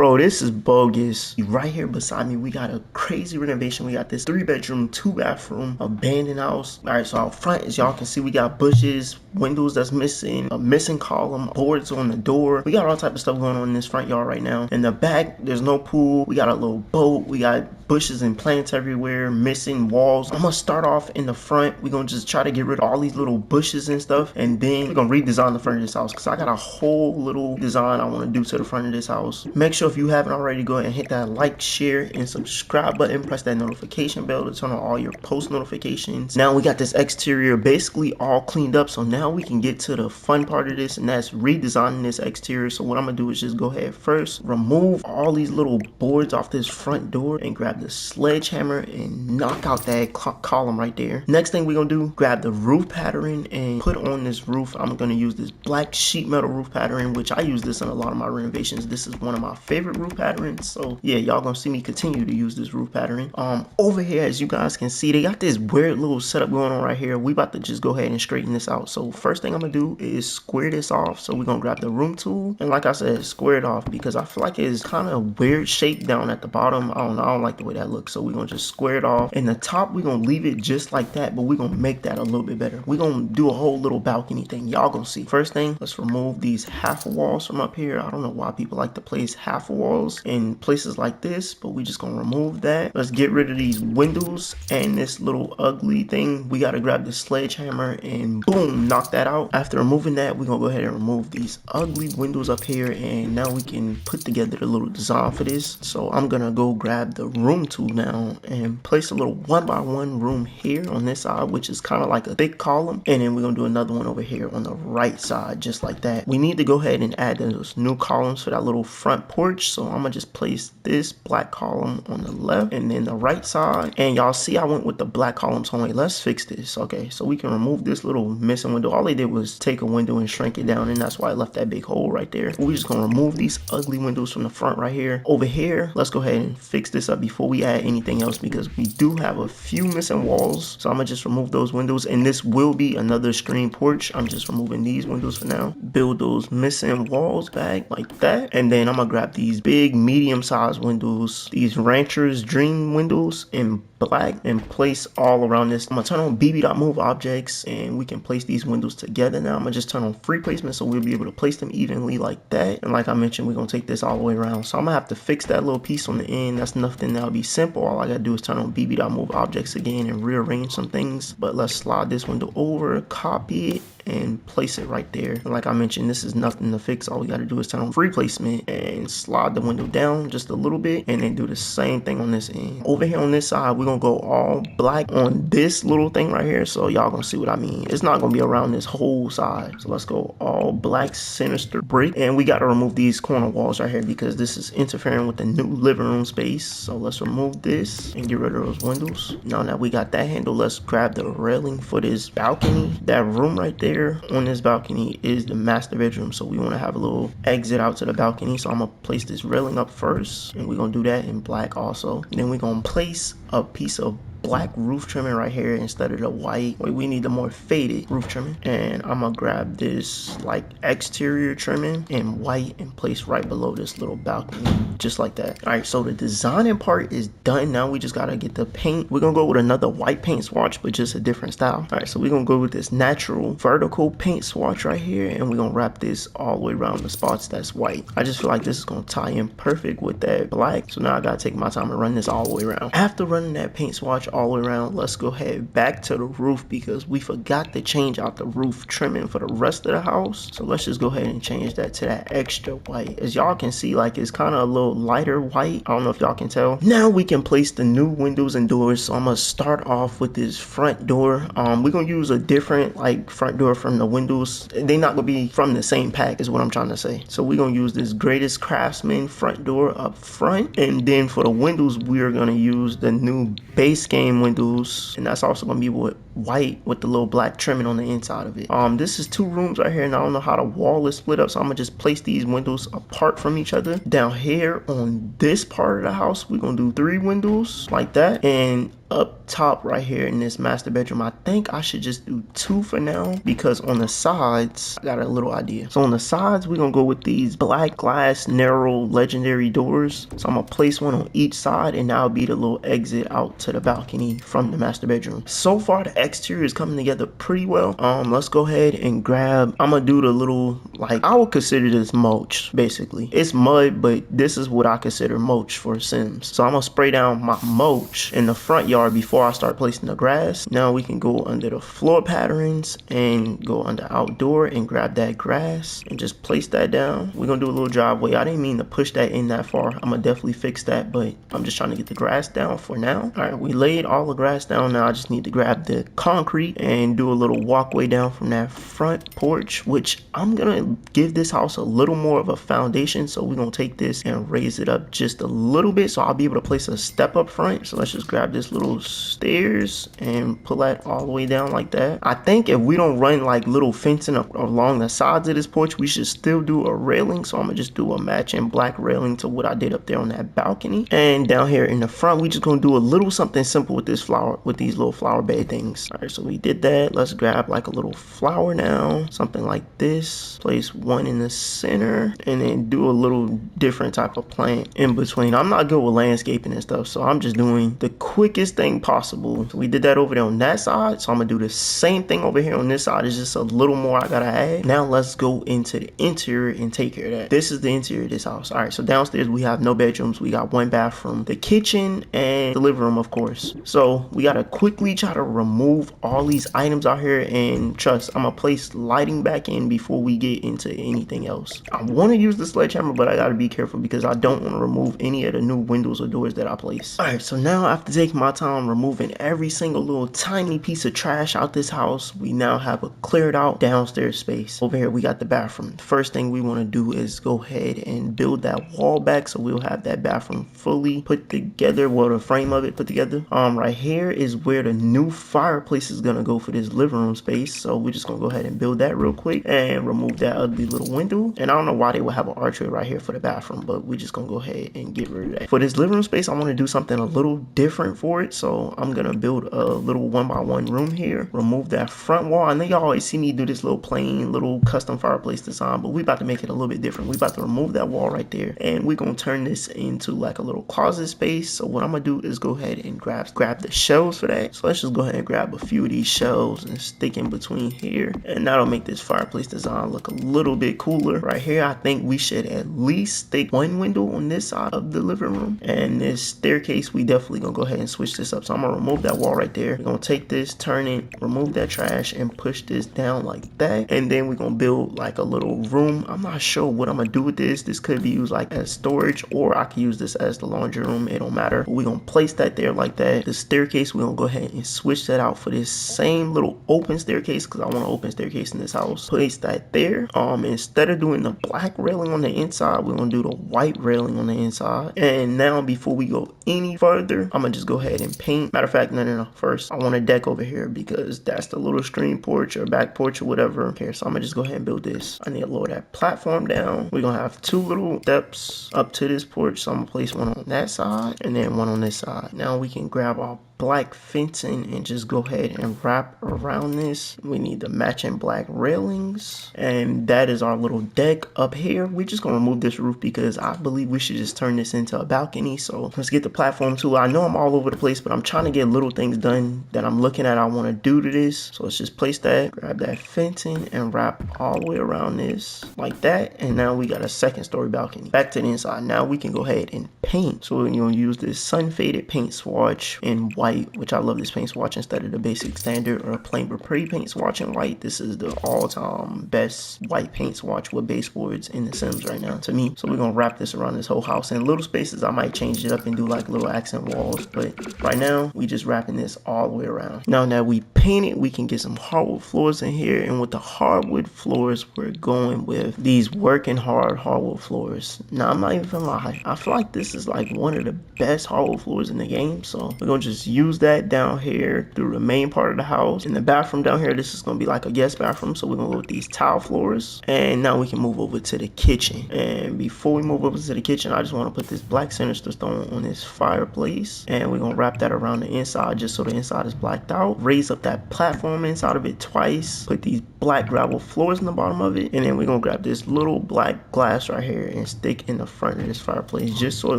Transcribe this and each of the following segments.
Bro, this is bogus. Right here beside me, we got a crazy renovation. We got this 3-bedroom, 2-bathroom, abandoned house. All right, so out front, as y'all can see, we got bushes, windows that's missing, a missing column, boards on the door. We got all type of stuff going on in this front yard right now. In the back, there's no pool. We got a little boat. We got bushes and plants everywhere, missing walls. I'm gonna start off in the front. We're gonna just try to get rid of all these little bushes and stuff, and then we're gonna redesign the front of this house because I got a whole little design I want to do to the front of this house. Make sure if you haven't already, go ahead and hit that like, share, and subscribe button. Press that notification bell to turn on all your post notifications. Now we got this exterior basically all cleaned up, so now we can get to the fun part of this, and that's redesigning this exterior. So what I'm gonna do is just go ahead first, remove all these little boards off this front door, and grab the sledgehammer and knock out that column right there. Next thing we're gonna do, grab the roof pattern and put on this roof. I'm gonna use this black sheet metal roof pattern, which I use this in a lot of my renovations. This is one of my favorite roof patterns, so yeah, y'all gonna see me continue to use this roof pattern. Over here, as you guys can see, they got this weird little setup going on right here. We about to just go ahead and straighten this out. So first thing I'm gonna do is square this off. So we're gonna grab the room tool, and like I said, square it off because I feel like it's kind of weird shape down at the bottom. I don't know, I don't like the way that looks. So we're gonna just square it off. And the top, we're gonna leave it just like that, but we're gonna make that a little bit better. We're gonna do a whole little balcony thing. Y'all gonna see. First thing, let's remove these half walls from up here. I don't know why people like to place half walls in places like this, but we just gonna remove that. Let's get rid of these windows and this little ugly thing. We gotta grab the sledgehammer and boom, knock that out. After removing that, we're gonna go ahead and remove these ugly windows up here, and now we can put together the little design for this. So I'm gonna go grab the room tool now and place a little 1x1 room here on this side, which is kind of like a big column, and then we're gonna do another one over here on the right side, just like that. We need to go ahead and add those new columns for that little front porch, so I'm gonna just place this black column on the left and then the right side. And y'all see I went with the black columns. So wait, let's fix this. Okay, so we can remove this little missing window. All they did was take a window and shrink it down, and that's why I left that big hole right there. We're just gonna remove these ugly windows from the front right here. Over here, let's go ahead and fix this up before we add anything else, because we do have a few missing walls. So I'm gonna just remove those windows, and this will be another screen porch. I'm just removing these windows for now. Build those missing walls back like that, and then I'm gonna grab these big medium-sized windows, these rancher's dream windows in black, and place all around this. I'm gonna turn on bb.moveobjects, and we can place these windows together. Now I'm gonna just turn on free placement, so we'll be able to place them evenly like that. And like I mentioned, we're gonna take this all the way around, so I'm gonna have to fix that little piece on the end. That's nothing that'll be simple. All I gotta do is turn on bb.moveobjects again and rearrange some things. But let's slide this window over, copy it, and place it right there. And like I mentioned, this is nothing to fix. All we got to do is turn on free placement and slide the window down just a little bit, and then do the same thing on this end. Over here on this side, we're gonna go all black on this little thing right here, so y'all gonna see what I mean. It's not gonna be around this whole side, so let's go all black sinister brick. And we got to remove these corner walls right here because this is interfering with the new living room space. So let's remove this and get rid of those windows. Now that we got that handle, let's grab the railing for this balcony. That room right there on this balcony is the master bedroom, so we want to have a little exit out to the balcony. So I'm gonna place this railing up first, and we're gonna do that in black also. And then we're gonna place a piece of black roof trimming right here instead of the white. We need the more faded roof trimming, and I'm gonna grab this like exterior trimming in white and place right below this little balcony, just like that. All right, so the designing part is done. Now we just gotta get the paint. We're gonna go with another white paint swatch, but just a different style. All right, so we're gonna go with this natural vertical paint swatch right here, and we're gonna wrap this all the way around the spots that's white. I just feel like this is gonna tie in perfect with that black, so now I gotta take my time and run this all the way around. After running that paint swatch all the way around, let's go ahead back to the roof because we forgot to change out the roof trimming for the rest of the house. So let's just go ahead and change that to that extra white. As y'all can see, like it's kind of a little lighter white. I don't know if y'all can tell. Now we can place the new windows and doors. So I'm gonna start off with this front door. We're gonna use a different like front door from the windows. They're not gonna be from the same pack is what I'm trying to say. So we're gonna use this Greatest Craftsman front door up front, and then for the windows we are gonna use the new base game windows, and that's also gonna be with white with the little black trimming on the inside of it. This is 2 rooms right here, and I don't know how the wall is split up, so I'm gonna just place these windows apart from each other. Down here on this part of the house, we're gonna do 3 windows like that, and up top right here in this master bedroom, I think I should just do 2 for now, because on the sides I got a little idea. So on the sides, we're gonna go with these black glass narrow legendary doors. So I'm gonna place one on each side, and that'll be the little exit out to the balcony from the master bedroom. So far the exterior is coming together pretty well. Let's go ahead and grab, I'm gonna do the little, like, I would consider this mulch. Basically it's mud, but this is what I consider mulch for Sims. So I'm gonna spray down my mulch in the front yard before I start placing the grass. Now we can go under the floor patterns and go under outdoor and grab that grass and just place that down. We're gonna do a little driveway. I didn't mean to push that in that far. I'm gonna definitely fix that, but I'm just trying to get the grass down for now. All right, we laid all the grass down. Now I just need to grab the concrete and do a little walkway down from that front porch, which I'm gonna give this house a little more of a foundation. So we're gonna take this and raise it up just a little bit, so I'll be able to place a step up front. So let's just grab this little stairs and pull that all the way down like that. I think if we don't run like little fencing along the sides of this porch, we should still do a railing. So I'm gonna just do a matching black railing to what I did up there on that balcony. And down here in the front, we just gonna do a little something simple with this flower, with these little flower bed things. All right, so we did that. Let's grab like a little flower now, something like this. Place one in the center, and then do a little different type of plant in between. I'm not good with landscaping and stuff, so I'm just doing the quickest thing possible. So we did that over there on that side, so I'm gonna do the same thing over here on this side. It's just a little more I gotta add. Now let's go into the interior and take care of that. This is the interior of this house. All right, so downstairs we have no bedrooms. We got 1 bathroom, the kitchen, and the living room, of course. So we gotta quickly try to remove all these items out here, and trust, I'm gonna place lighting back in before we get into anything else. I want to use the sledgehammer, but I gotta be careful because I don't want to remove any of the new windows or doors that I place. All right, so now after taking my time removing every single little tiny piece of trash out this house, we now have a cleared out downstairs space. Over here we got the bathroom. The first thing we want to do is go ahead and build that wall back, so we'll have that bathroom fully put together, well, the frame of it put together. Right here is where the new fireplace is gonna go for this living room space, so we're just gonna go ahead and build that real quick and remove that ugly little window. And I don't know why they would have an archway right here for the bathroom, but we're just gonna go ahead and get rid of that. For this living room space, I want to do something a little different for it, so I'm gonna build a little 1x1 room here, remove that front wall. I know y'all always see me do this little plain little custom fireplace design, but we about to make it a little bit different. We about to remove that wall right there, and we're gonna turn this into like a little closet space. So what I'm gonna do is go ahead and grab the shelves for that. So let's just go ahead and grab a few of these shelves and stick in between here, and that'll make this fireplace design look a little bit cooler. Right here, I think we should at least stick 1 window on this side of the living room, and this staircase, we definitely gonna go ahead and switch this up. So I'm gonna remove that wall right there. We're gonna take this, turn it, remove that trash, and push this down like that. And then we're gonna build like a little room. I'm not sure what I'm gonna do with this. This could be used like as storage, or I can use this as the laundry room. It don't matter. We're gonna place that there like that. The staircase, we're gonna go ahead and switch that out for this same little open staircase, because I want an open staircase in this house. Place that there. Instead of doing the black railing on the inside, we're gonna do the white railing on the inside. And now before we go any further, I'm gonna just go ahead and paint. Matter of fact, no. First, I want a deck over here because that's the little stream porch or back porch or whatever. Okay, so I'm gonna just go ahead and build this. I need to lower that platform down. We're gonna have 2 little steps up to this porch. So I'm gonna place one on that side and then one on this side. Now we can grab our black fencing and just go ahead and wrap around this. We need the matching black railings, and that is our little deck up here. We're just gonna remove this roof because I believe we should just turn this into a balcony. So let's get the platform tool. I know I'm all over the place, but I'm trying to get little things done that I'm looking at I want to do to this. So let's just place that, grab that fencing, and wrap all the way around this like that. And now we got a 2nd story balcony. Back to the inside. Now we can go ahead and paint. So you're gonna use this sun faded paint swatch in white, which I love this paint swatch instead of the basic standard or plain but pretty paint swatch in white. This is the all-time best white paint swatch with baseboards in the Sims right now to me. So we're gonna wrap this around this whole house. And little spaces I might change it up and do like little accent walls, but right now we just wrapping this all the way around. Now that we paint it, we can get some hardwood floors in here, and with the hardwood floors, we're going with these working hard hardwood floors. Now I'm not even gonna lie, I feel like this is like one of the best hardwood floors in the game, so we're gonna just use use that down here through the main part of the house. In the bathroom down here, this is gonna be like a guest bathroom, so we're gonna go with these tile floors. And now we can move over to the kitchen. And before we move over to the kitchen, I just want to put this black sinister stone on this fireplace, and we're gonna wrap that around the inside just so the inside is blacked out. Raise up that platform inside of it twice, put these black gravel floors in the bottom of it, and then we're gonna grab this little black glass right here and stick in the front of this fireplace just so it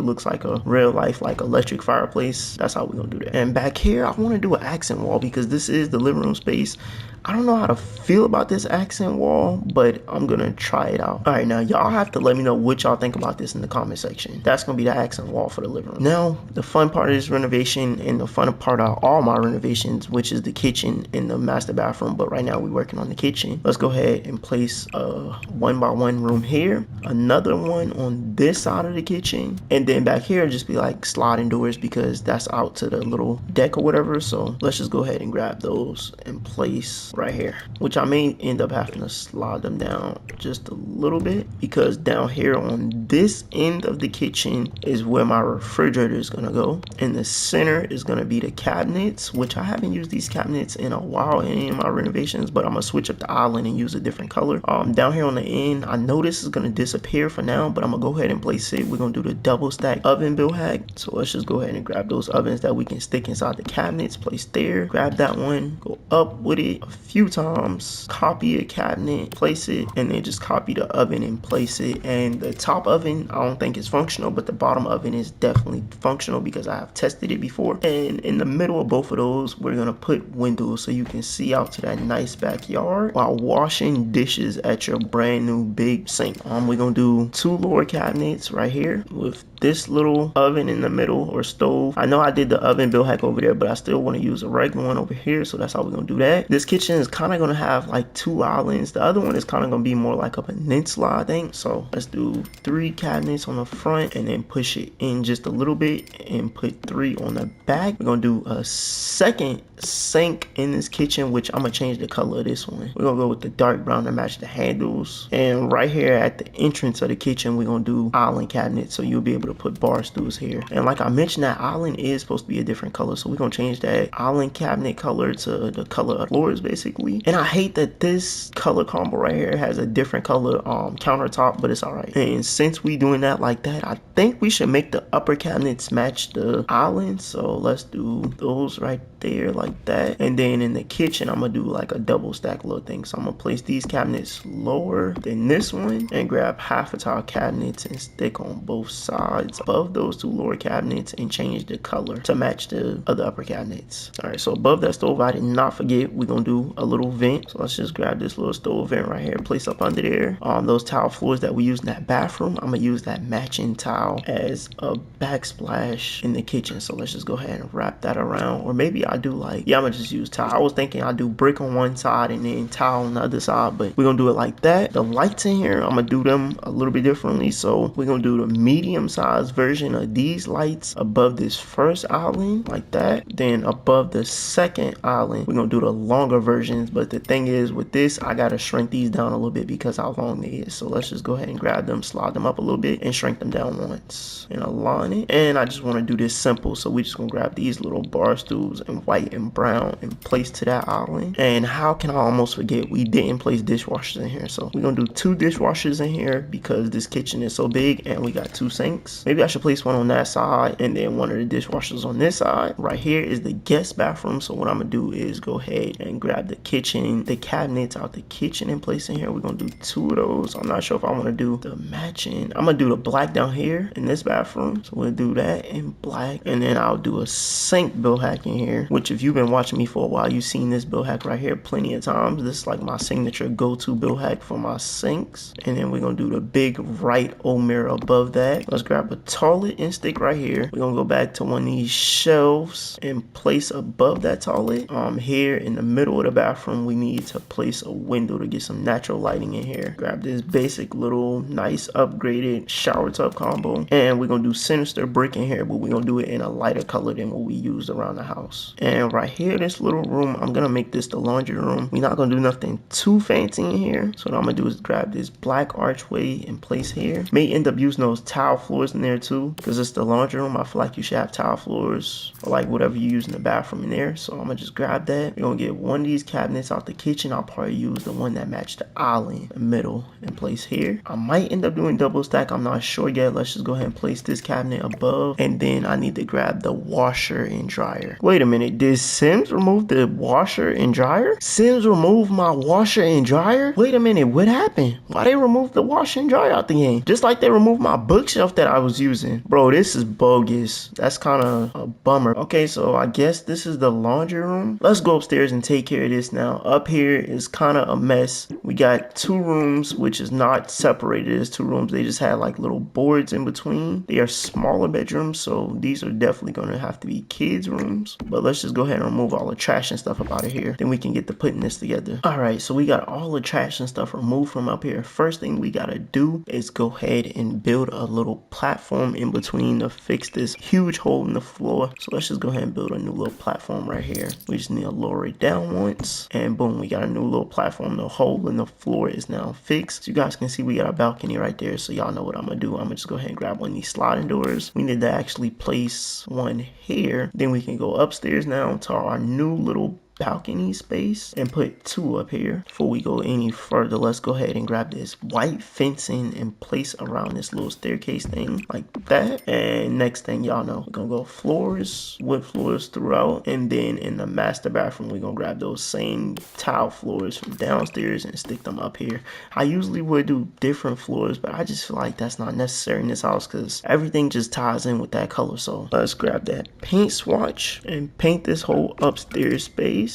looks like a real life like electric fireplace. That's how we're gonna do that. And back here, I want to do an accent wall because this is the living room space. I don't know how to feel about this accent wall, but I'm gonna try it out. All right, now y'all have to let me know what y'all think about this in the comment section. That's gonna be the accent wall for the living room. Now, the fun part of this renovation and the fun part of all my renovations, which is the kitchen and the master bathroom, but right now we're working on the kitchen. Let's go ahead and place a 1x1 room here, another one on this side of the kitchen, and then back here just be like sliding doors because that's out to the little deck or whatever. So let's just go ahead and grab those and place right here, which I may end up having to slide them down just a little bit because down here on this end of the kitchen is where my refrigerator is gonna go. In the center is gonna be the cabinets, which I haven't used these cabinets in a while in any of my renovations, but I'm gonna switch up the island and use a different color. Down here on the end, I know this is gonna disappear for now, but I'm gonna go ahead and place it. We're gonna do the double stack oven build hack. So let's just go ahead and grab those ovens that we can stick inside the cabinets, place there, grab that one, go up with it a few times, copy a cabinet, place it, and then just copy the oven and place it. And the top oven I don't think is functional, but the bottom oven is definitely functional because I have tested it before. And in the middle of both of those, we're gonna put windows so you can see out to that nice backyard while washing dishes at your brand new big sink. We're gonna do 2 lower cabinets right here with this little oven in the middle or stove. I know I did the oven build hack over there, but I still want to use a regular one over here, so that's how we're gonna do that. This kitchen is kind of gonna have like 2 islands. The other one is kind of gonna be more like a peninsula, I think. So let's do 3 cabinets on the front and then push it in just a little bit and put 3 on the back. We're gonna do a second sink in this kitchen, which I'm gonna change the color of this one. We're gonna go with the dark brown to match the handles. And right here at the entrance of the kitchen, we're gonna do island cabinets, so you'll be able to put bar stools here. And like I mentioned, that island is supposed to be a different color, so we're gonna change that island cabinet color to the color of floors basically. And I hate that this color combo right here has a different color countertop, but it's all right. And since we doing that like that, I think we should make the upper cabinets match the island. So let's do those right there like that. And then in the kitchen, I'm gonna do like a double stack little thing. So I'm gonna place these cabinets lower than this one and grab half a tile cabinets and stick on both sides above those 2 lower cabinets and change the color to match the other upper cabinets. All right, so above that stove, I did not forget, we're gonna do a little vent. So let's just grab this little stove vent right here, place up under there. Those tile floors that we use in that bathroom, I'm gonna use that matching tile as a backsplash in the kitchen. So let's just go ahead and wrap that around, or maybe I do like, yeah, I'm gonna just use tile. I was thinking I'd do brick on one side and then tile on the other side, but we're gonna do it like that. The lights in here, I'm gonna do them a little bit differently. So we're gonna do the medium size version of these lights above this first island like that. Then above the second island, we're gonna do the longer versions. But the thing is with this, I gotta shrink these down a little bit because how long they is. So let's just go ahead and grab them, slide them up a little bit and shrink them down once and align it. And I just want to do this simple, so we just gonna grab these little bar stools in white and brown and place to that island. And how can I almost forget, we didn't place dishwashers in here. So we're gonna do 2 dishwashers in here because this kitchen is so big and we got 2 sinks. Maybe I should place one on that side and then one of the dishwashers on this side. Right here is the guest bathroom. So what I'm gonna do is go ahead and grab the kitchen, the cabinets out the kitchen and place in here. We're gonna do 2 of those. I'm not sure if I want to do the matching. I'm gonna do the black down here in this bathroom. So we'll do that in black, and then I'll do a sink build hack in here, which if you've been watching me for a while, you've seen this build hack right here plenty of times. This is like my signature go-to build hack for my sinks. And then we're gonna do the big right O mirror above that. Let's grab a toilet and stick right here. We're gonna go back to one of these shelves and place above that toilet. Here in the middle of the bathroom, we need to place a window to get some natural lighting in here. Grab this basic little nice upgraded shower tub combo, and we're gonna do sinister brick in here, but we're gonna do it in a lighter color than what we used around the house. And right here, this little room, I'm gonna make this the laundry room. We're not gonna do nothing too fancy in here. So what I'm gonna do is grab this black archway and place here. May end up using those tile floors in there too, because it's the laundry room. I feel like you should have tile floors or like whatever you use in the bathroom in there. So I'm gonna just grab that. We're gonna get one of these cabinets out the kitchen. I'll probably use the one that matched the island in the middle and place here. I might end up doing double stack. I'm not sure yet. Let's just go ahead and place this cabinet above, and then I need to grab the washer and dryer. Wait a minute, did Sims remove the washer and dryer? Sims removed my washer and dryer? Wait a minute, what happened? Why they removed the washer and dryer out the game? Just like they removed my bookshelf that I was using. Bro, this is bogus. That's kind of a bummer. Okay, so I guess this is the laundry room. Let's go upstairs and take care of this now. Up here is kind of a mess. We got two rooms, which is not separated as two rooms. They just had like little boards in between. They are smaller bedrooms, so these are definitely going to have to be kids' rooms. But let's just go ahead and remove all the trash and stuff up out of here. Then we can get to putting this together. All right, so we got all the trash and stuff removed from up here. First thing we got to do is go ahead and build a little platform in between to fix this huge hole in the floor. So let's just go ahead and build a new little platform right here. We just need to lower it down once, and boom, we got a new little platform. The hole in the floor is now fixed. So you guys can see we got a balcony right there. So y'all know what I'm gonna do. I'm gonna just go ahead and grab one of these sliding doors. We need to actually place one here. Then we can go upstairs now to our new little balcony space and put two up here. Before we go any further, let's go ahead and grab this white fencing and place around this little staircase thing like that. And next thing y'all know, we're gonna go floors, wood floors throughout, and then in the master bathroom we're gonna grab those same tile floors from downstairs and stick them up here. I usually would do different floors, but I just feel like that's not necessary in this house because everything just ties in with that color. So let's grab that paint swatch and paint this whole upstairs space.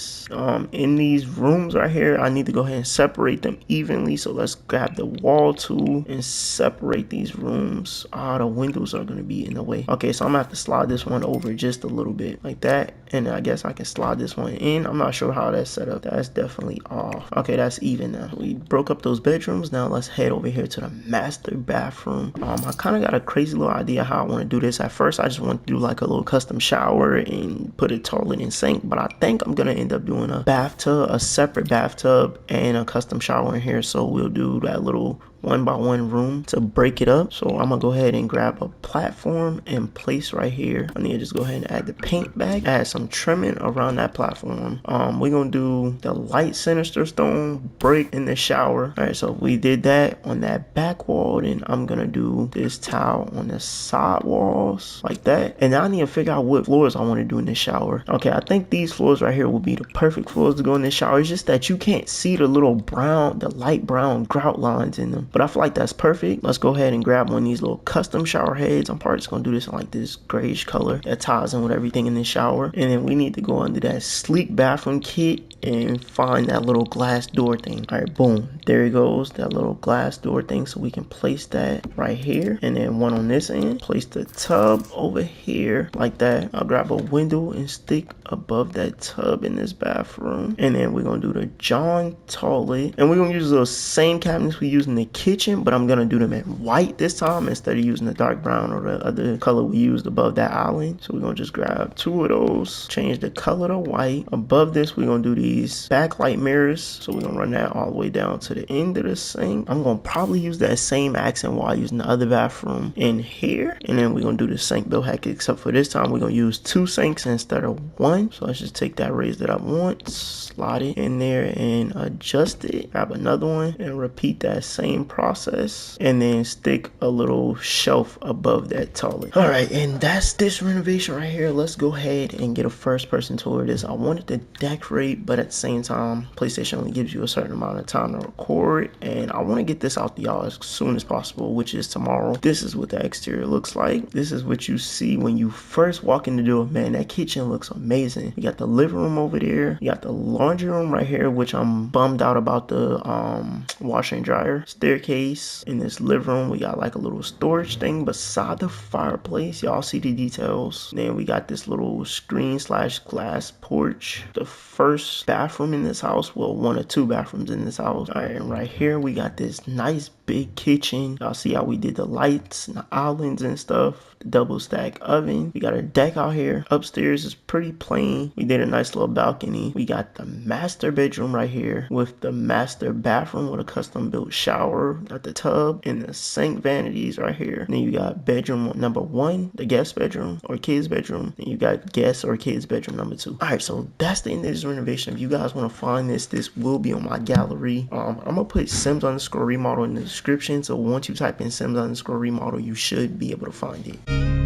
In these rooms right here, I need to go ahead and separate them evenly. So let's grab the wall tool and separate these rooms. The windows are going to be in the way. Okay, so I'm gonna have to slide this one over just a little bit like that, and I guess I can slide this one in. I'm not sure how that's set up. That's definitely off. Okay, that's even now. We broke up those bedrooms. Now let's head over here to the master bathroom. I kind of got a crazy little idea how I want to do this. At first I just want to do like a little custom shower and put a toilet and sink, but I think I'm gonna end up doing a bathtub, a separate bathtub, and a custom shower in here. So we'll do that little 1x1 room to break it up. So I'm gonna go ahead and grab a platform and place right here. I need to just go ahead and add the paint back, add some trimming around that platform. We're gonna do the light sinister stone break in the shower. All right, so we did that on that back wall, and I'm gonna do this tile on the side walls like that. And now I need to figure out what floors I want to do in the shower. Okay, I think these floors right here will be the perfect floors to go in the shower. It's just that you can't see the little brown, the light brown grout lines in them. But I feel like that's perfect. Let's go ahead and grab one of these little custom shower heads. I'm probably just gonna do this in like this grayish color that ties in with everything in the shower. And then we need to go under that sleek bathroom kit and find that little glass door thing. All right, boom, there it goes, that little glass door thing. So we can place that right here, and then one on this end. Place the tub over here like that. I'll grab a window and stick above that tub in this bathroom. And then we're gonna do the John toilet, and we're gonna use those same cabinets we use in the kitchen, but I'm gonna do them in white this time instead of using the dark brown or the other color we used above that island. So we're gonna just grab two of those, change the color to white. Above this, we're gonna do these backlight mirrors. So we're gonna run that all the way down to the end of the sink. I'm gonna probably use that same accent while using the other bathroom in here. And then we're gonna do the sink bill hack, except for this time we're gonna use two sinks instead of one. So let's just take that, raise it up once, slide it in there and adjust it. Grab another one and repeat that same process, and then stick a little shelf above that toilet. All right, and that's this renovation right here. Let's go ahead and get a first person tour of this. I wanted to decorate, but at the same time, PlayStation only gives you a certain amount of time to record, and I want to get this out to y'all as soon as possible, which is tomorrow. This is what the exterior looks like. This is what you see when you first walk in the door. Man, that kitchen looks amazing. You got the living room over there. You got the laundry room right here, which I'm bummed out about the washer and dryer. Staircase in this living room, we got like a little storage thing beside the fireplace. Y'all see the details. Then we got this little screen slash glass porch. The first bathroom in this house, well, one or two bathrooms in this house. All right, and right here we got this nice big kitchen. Y'all see how we did the lights and the islands and stuff. The double stack oven. We got a deck out here. Upstairs is pretty plain. We did a nice little balcony. We got the master bedroom right here with the master bathroom with a custom built shower. Got the tub and the sink vanities right here. And then you got bedroom number 1, the guest bedroom or kids bedroom. And you got guest or kids bedroom number 2. All right, so that's the end of this renovation. If you guys want to find this will be on my gallery. I'm gonna put Sims_remodel in the description. So once you type in Sims_remodel, you should be able to find it.